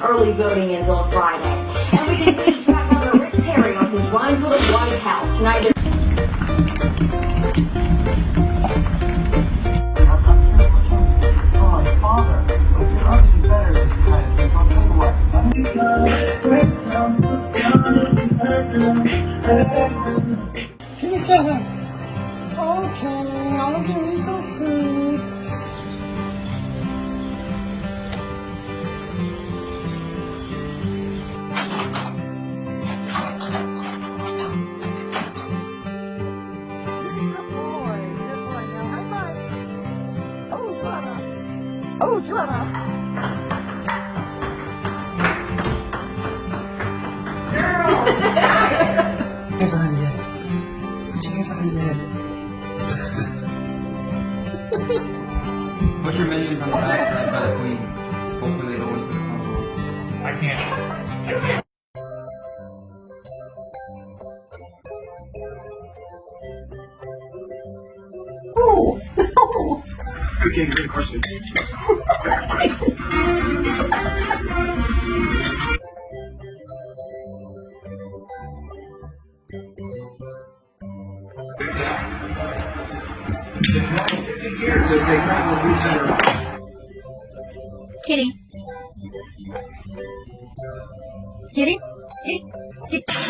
Early voting is on Friday. And we can see Governor Rick Perry on his run for the White House tonight. Oh, my father. But you're obviously better at this kind of thing, so I'll tell you what. Can you get him? Okay, I'll give you some food. Oh, Joanna! Hands behind your head. Put your hands behind your head. Put your minions on the backside by the queen. Hopefully they don't win for the console. I can't. Oh! No! Okay, good question. Kitty. Kitty? Kitty? Kitty.